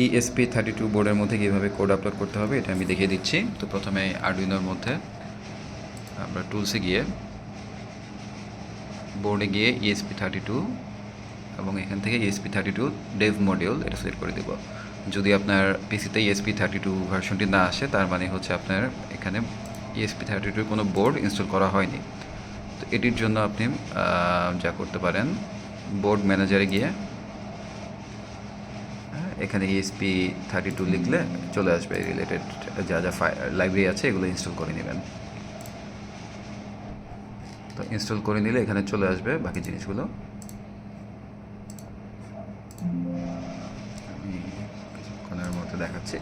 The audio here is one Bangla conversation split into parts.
ESP32 বোর্ডের মধ্যে কীভাবে কোড আপলোড করতে হবে এটা আমি দেখিয়ে দিচ্ছি। তো প্রথমে আরডুইনোর মধ্যে আমরা টুলসে গিয়ে বোর্ডে গিয়ে ESP32 এবং এখান থেকে ESP32 ডেভ মডিউল এটা সিলেক্ট করে দেব। যদি আপনার পিসিতে ESP32 ভার্সনটি না আসে তার মানে হচ্ছে আপনার এখানে ESP32 কোনো বোর্ড ইনস্টল করা হয়নি। তো এটির জন্য আপনি যা করতে পারেন, বোর্ড ম্যানেজারে গিয়ে এখানে ESP32 লিখলে চলে আসবে, রিলেটেড যা যা লাইব্রেরি আছে এগুলো ইনস্টল করে নেবেন। তো ইনস্টল করে নিলে এখানে চলে আসবে বাকি জিনিসগুলো। আমি কিছুক্ষণের মধ্যে দেখাচ্ছি।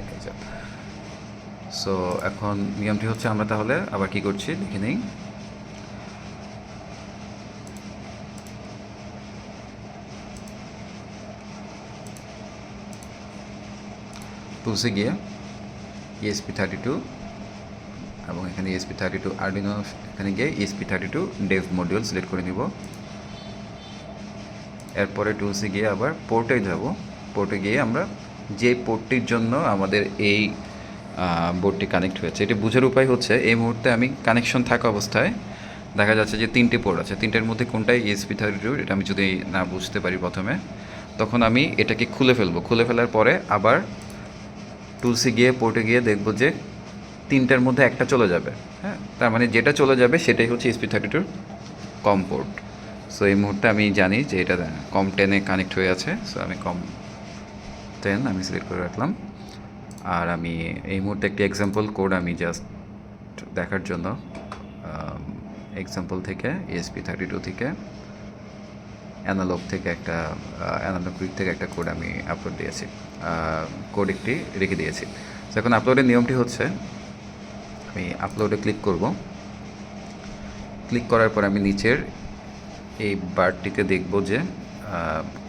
সো এখন নিয়মটি হচ্ছে আমরা তাহলে আবার কি করছি দেখে নেই। টুলসে গিয়ে ESP32 এবং এখানে ESP32 আরডুইনো, এখানে গিয়ে ESP32 ডেভ মডিউল সিলেক্ট করে নিব। এরপরে টুলসে গিয়ে আবার পোর্টে যাব। পোর্টে গিয়ে আমরা যে পোর্টটির জন্য আমাদের এই বোর্ডটি কানেক্ট হয়েছে এটি বোঝার উপায় হচ্ছে, এই মুহূর্তে আমি কানেকশন থাকা অবস্থায় দেখা যাচ্ছে যে 3টি পোর্ট আছে, 3টের মধ্যে কোনটাই ESP32 এটা আমি যদি না বুঝতে পারি প্রথমে, তখন আমি এটাকে খুলে ফেলবো। খুলে ফেলার পরে আবার টুলসে গিয়ে পোর্টে গিয়ে দেখব যে 3টার মধ্যে একটা চলে যাবে। হ্যাঁ, তার মানে যেটা চলে যাবে সেটাই হচ্ছে ESP32 কম পোর্ট। সো এই মুহূর্তে আমি জানি যে এটা কম 10-এ কানেক্ট হয়ে আছে। সো আমি কম 10 আমি সিলেক্ট করে রাখলাম। আর আমি এই মুহূর্তে একটি এক্সাম্পল কোড আমি জাস্ট দেখার জন্য এক্সাম্পল থেকে ESP32 থেকে অ্যানালগ থেকে একটা অ্যানালগ কুইক থেকে একটা কোড আমি আপলোড দিয়েছি, কোড একটি রেখে দিয়েছি। তো এখন আপলোডের নিয়মটি হচ্ছে, আমি আপলোডে ক্লিক করব। ক্লিক করার পর আমি নিচের এই বারটিতে দেখব যে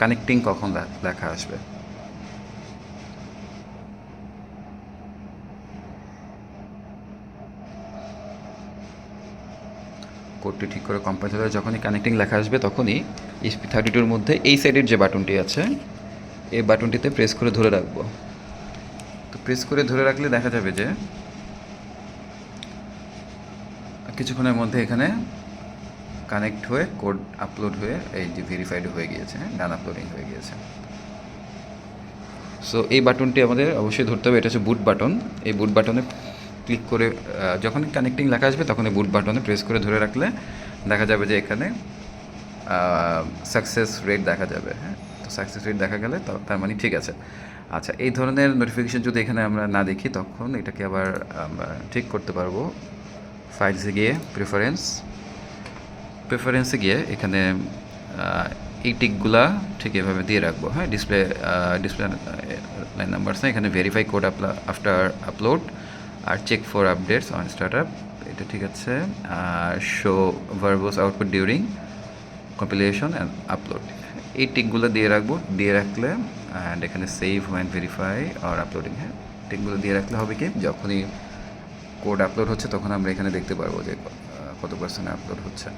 কানেক্টিং কখন লেখা আসবে। কোডটি ঠিক করে কম্পাইল হলে যখনই কানেক্টিং লেখা আসবে তখনই ESP32-র মধ্যে এই সাইডের যে বাটনটি আছে এই বাটনটিতে প্রেস করে ধরে রাখব। তো প্রেস করে ধরে রাখলে দেখা যাবে যে কিছুক্ষণের মধ্যে এখানে কানেক্ট হয়ে কোড আপলোড হয়ে এই যে ভেরিফাইড হয়ে গিয়েছে, ডান আপলোডিং হয়ে গিয়েছে। সো এই বাটনটি আমাদের অবশ্যই ধরতে হবে, এটা হচ্ছে বুট বাটন। এই বুট বাটনে ক্লিক করে যখন কানেক্টিং লেখা আসবে তখন এই বুট বাটনে প্রেস করে ধরে রাখলে দেখা যাবে যে এখানে সাকসেস রেট দেখা যাবে। হ্যাঁ, তো সাকসেস রেট দেখা গেলে তার মানে ঠিক আছে। আচ্ছা, এই ধরনের নোটিফিকেশন যদি এখানে আমরা না দেখি তখন এটাকে আবার আমরা ঠিক করতে পারবো। ফাইলসে গিয়ে প্রেফারেন্সে গিয়ে এখানে এই টিকগুলা ঠিক এভাবে দিয়ে রাখবো। হ্যাঁ, ডিসপ্লে লাইন নাম্বারস না, এখানে ভেরিফাই কোড আফটার আপলোড আর check for updates on startup, এটা ঠিক আছে। আর show verbose output during compilation and upload, এই টিকগুলো দিয়ে রাখবো। দিয়ে রাখলে অ্যান্ড এখানে সেভ ওয়েন ভেরিফাই আর আপলোডিং, হ্যাঁ টিকগুলো দিয়ে রাখলে হবে কি, যখনই কোড আপলোড হচ্ছে তখন আমরা এখানে দেখতে পারবো যে কত % আপলোড হচ্ছে।